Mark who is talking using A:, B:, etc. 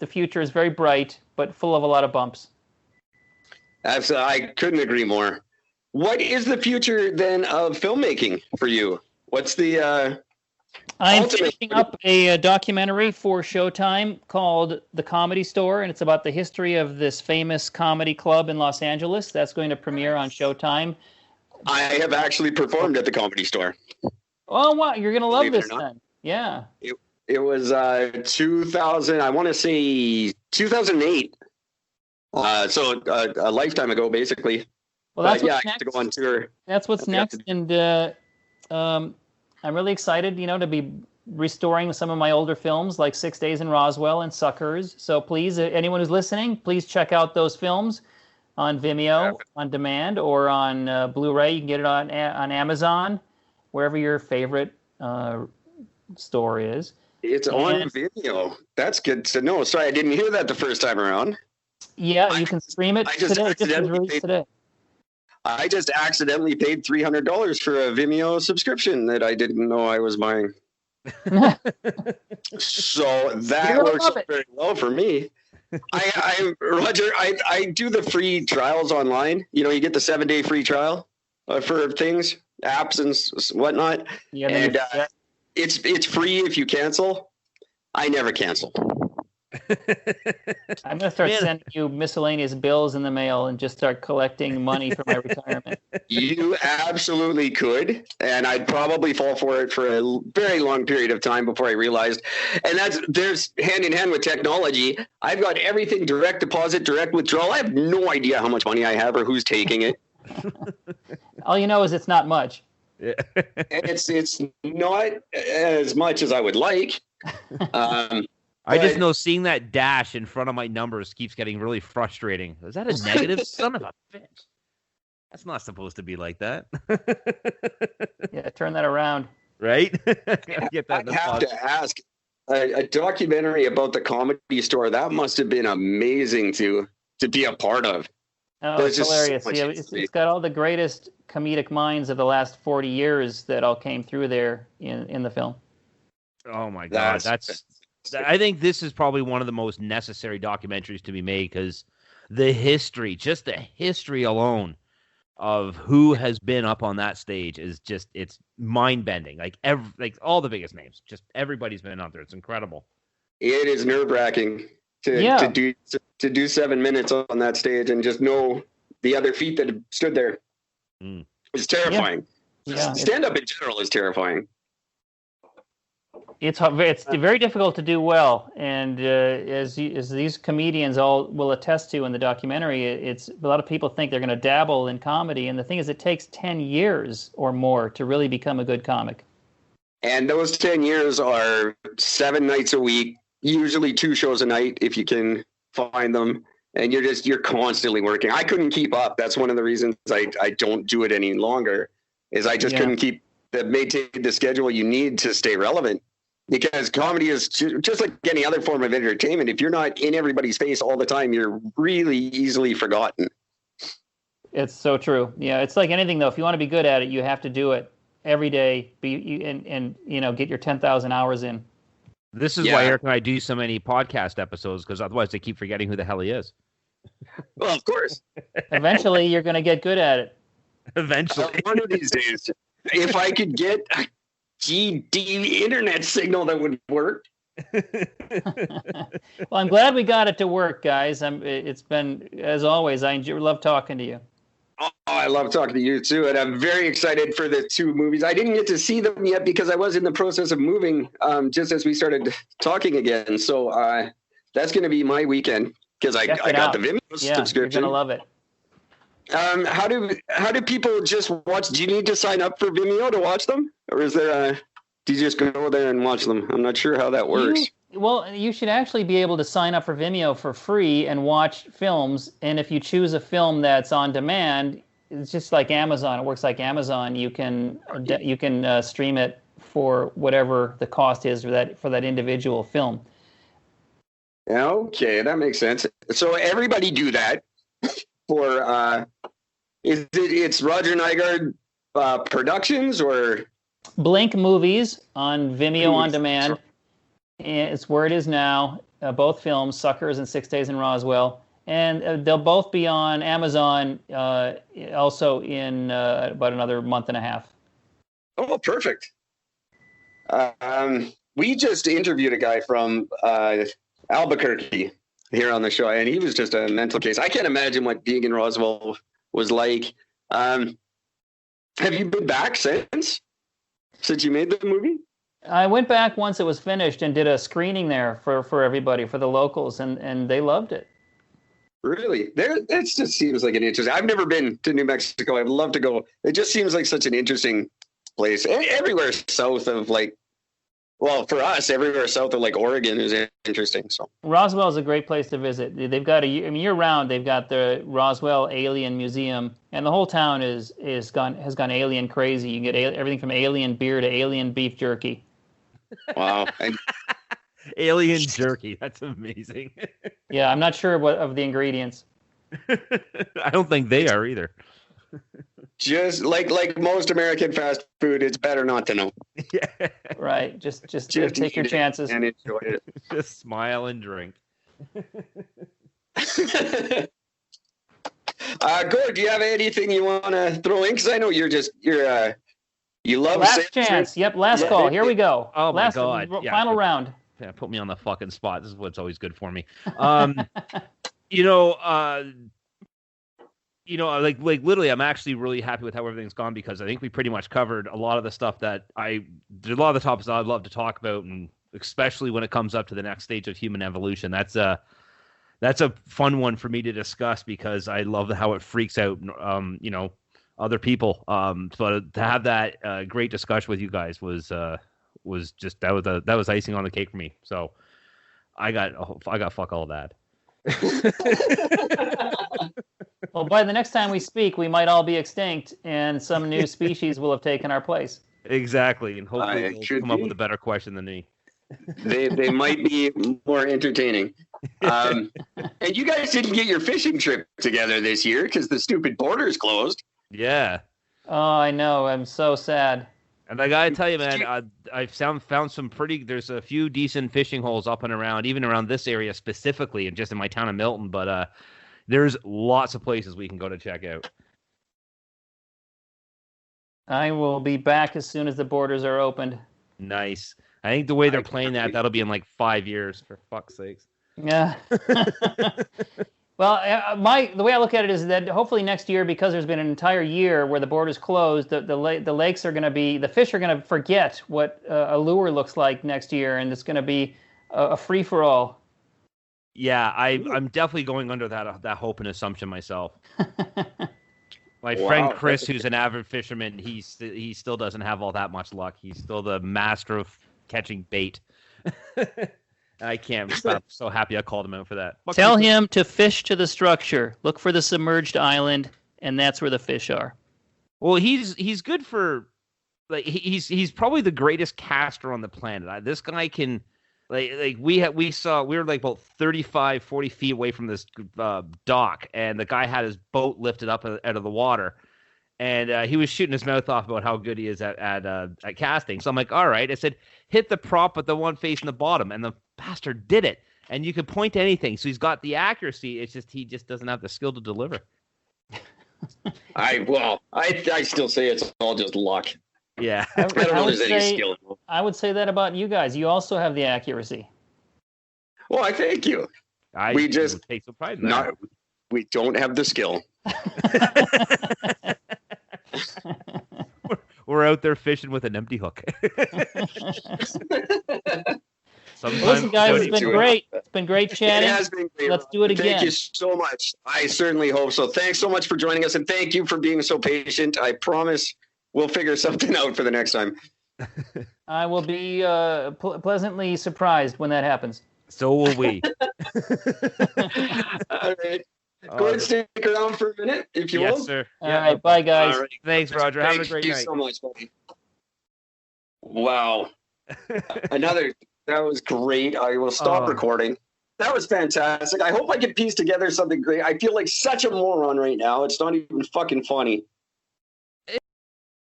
A: the future is very bright, but full of a lot of bumps.
B: Absolutely, I couldn't agree more. What is the future then of filmmaking for you? What's the
A: I'm finishing up a documentary for Showtime called The Comedy Store, and it's about the history of this famous comedy club in Los Angeles. That's going to premiere on Showtime.
B: I have actually performed at the Comedy Store.
A: Oh, wow. You're going to love this then. Yeah.
B: It was 2000, I want to say 2008. So a lifetime ago, basically.
A: Well, that's
B: what's next. To go on tour.
A: That's what's next, and I'm really excited, to be restoring some of my older films like 6 Days in Roswell and Suckers. So please, anyone who's listening, please check out those films on Vimeo on demand or on Blu-ray. You can get it on Amazon, wherever your favorite store is.
B: It's on Vimeo. That's good to know. Sorry, I didn't hear that the first time around.
A: Yeah, you can stream it today. It just was released today.
B: I just accidentally paid $300 for a Vimeo subscription that I didn't know I was buying. So that works very well for me. Roger, I do the free trials online. You get the 7-day free trial for things, apps and whatnot. Yeah, and it's free if you cancel. I never cancel.
A: I'm going to start sending you miscellaneous bills in the mail and just start collecting money for my retirement.
B: You absolutely could, and I'd probably fall for it for a very long period of time before I realized. And there's hand in hand with technology. I've got everything direct deposit, direct withdrawal. I have no idea how much money I have or who's taking it.
A: All you know is it's not much.
B: Yeah. And it's not as much as I would like.
C: I just know seeing that dash in front of my numbers keeps getting really frustrating. Is that a negative? Son of a bitch. That's not supposed to be like that.
A: Yeah, turn that around.
C: Right?
B: Get that I have to ask, a documentary about the Comedy Store, that must have been amazing to be a part of.
A: Oh, it's hilarious. So it's got all the greatest comedic minds of the last 40 years that all came through there in the film.
C: Oh, my God. I think this is probably one of the most necessary documentaries to be made because the history alone of who has been up on that stage is just, it's mind-bending. Like all the biggest names, just everybody's been out there. It's incredible.
B: It is nerve-wracking to do 7 minutes on that stage and just know the other feet that have stood there. It's terrifying. Yeah. Stand-up in general is terrifying.
A: It's very difficult to do well, and as these comedians all will attest to in the documentary, a lot of people think they're going to dabble in comedy, and the thing is, it takes 10 years or more to really become a good comic.
B: And those 10 years are 7 nights a week, usually 2 shows a night if you can find them, and you're constantly working. I couldn't keep up. That's one of the reasons I don't do it any longer. Is I just couldn't maintain the schedule you need to stay relevant. Because comedy is just like any other form of entertainment. If you're not in everybody's face all the time, you're really easily forgotten.
A: It's so true. Yeah, it's like anything, though. If you want to be good at it, you have to do it every day and get your 10,000 hours in.
C: This is why Eric and I do so many podcast episodes, because otherwise they keep forgetting who the hell he is.
B: Well, of course.
A: Eventually, you're going to get good at it.
C: Eventually.
B: One of these days, if I could get GD internet signal that would work.
A: Well, I'm glad we got it to work, guys. It's been, as always, I love talking to you.
B: Oh, I love talking to you too, and I'm very excited for the 2 movies. I didn't get to see them yet because I was in the process of moving just as we started talking again. So that's going to be my weekend because I got the Vimeo subscription.
A: You're going to love it.
B: How do people just watch? Do you need to sign up for Vimeo to watch them, or is there do you just go there and watch them? I'm not sure how that works.
A: You should actually be able to sign up for Vimeo for free and watch films. And if you choose a film that's on demand, it's just like Amazon. It works like Amazon. You can stream it for whatever the cost is for that individual film.
B: Okay, that makes sense. So everybody do that. For it's Roger Nygaard Productions or
A: Blink Movies on Vimeo on demand. It's where it is now. both films, Suckers and 6 Days in Roswell. And they'll both be on Amazon also in about another month and a half.
B: Oh, perfect. We just interviewed a guy from Albuquerque here on the show, and he was just a mental case. I can't imagine what being in Roswell was like. Have you been back since you made the movie?
A: I went back once it was finished and did a screening there for everybody, for the locals, and they loved it.
B: Really? It just seems like an interesting. I've never been to New Mexico. I'd love to go. It just seems like such an interesting place. Everywhere south of for us, everywhere south of Oregon is interesting. So
A: Roswell is a great place to visit. They've got year round. They've got the Roswell Alien Museum, and the whole town has gone alien crazy. You can get everything from alien beer to alien beef jerky.
B: Wow.
C: Alien jerky. That's amazing.
A: Yeah, I'm not sure of the ingredients.
C: I don't think they are either.
B: Just like most American fast food, it's better not to know.
A: Yeah. Right. Just take your chances
B: and enjoy it.
C: Just smile and drink.
B: Gord, do you have anything you want to throw in? Because I know you love
A: last chance. Yep, last call. Here we go.
C: Oh my God!
A: Final round.
C: Yeah, put me on the fucking spot. This is what's always good for me. Like literally, I'm actually really happy with how everything's gone because I think we pretty much covered a lot of the stuff a lot of the topics I'd love to talk about, and especially when it comes up to the next stage of human evolution. That's a fun one for me to discuss because I love how it freaks out, other people. So to have that great discussion with you guys was just that was icing on the cake for me. So I got fuck all that.
A: Well, by the next time we speak, we might all be extinct, and some new species will have taken our place.
C: Exactly, and hopefully they'll come up with a better question than me.
B: They might be more entertaining. And you guys didn't get your fishing trip together this year because the stupid borders closed.
C: Yeah.
A: Oh, I know. I'm so sad.
C: And I gotta tell you, man, I've found some there's a few decent fishing holes up and around, even around this area specifically, and just in my town of Milton. But there's lots of places we can go to check out.
A: I will be back as soon as the borders are opened.
C: Nice. I think the way they're playing that'll be in 5 years, for fuck's sakes.
A: Yeah. Well, the way I look at it is that hopefully next year, because there's been an entire year where the borders closed, the lakes are going to be, the fish are going to forget what a lure looks like next year, and it's going to be a free for all.
C: Yeah, I'm definitely going under that hope and assumption myself. My friend Chris, who's an avid fisherman, he still doesn't have all that much luck. He's still the master of catching bait. I can't stop. So happy I called him out for that.
A: Tell him to fish to the structure. Look for the submerged island, and that's where the fish are.
C: Well, he's good for he's probably the greatest caster on the planet. This guy can we were about 35, 40 feet away from this dock, and the guy had his boat lifted up out of the water. And he was shooting his mouth off about how good he is at casting. So I'm like, all right. I said, hit the prop with the one facing the bottom. And the bastard did it. And you can point to anything. So he's got the accuracy. It's just he just doesn't have the skill to deliver.
B: I still say it's all just luck.
C: Yeah.
B: I don't know if there's any skill.
A: I would say that about you guys. You also have the accuracy.
B: Well, I thank you. We just
C: take some pride in that.
B: We don't have the skill.
C: We're out there fishing with an empty hook.
A: Listen, guys, it's been great. It's been great chatting.
B: It has been great.
A: Let's do it again.
B: Thank you so much. I certainly hope so. Thanks so much for joining us, and thank you for being so patient. I promise we'll figure something out for the next time.
A: I will be pleasantly surprised when that happens.
C: So will we.
B: All right. Go ahead and stick around for a minute, if you will.
C: Yes, sir.
A: All right. Bye, guys.
B: All right.
C: Thanks, Roger. Have a great night.
B: Thank you so much, buddy. Wow. That was great. I will stop recording. That was fantastic. I hope I can piece together something great. I feel like such a moron right now. It's not even fucking funny.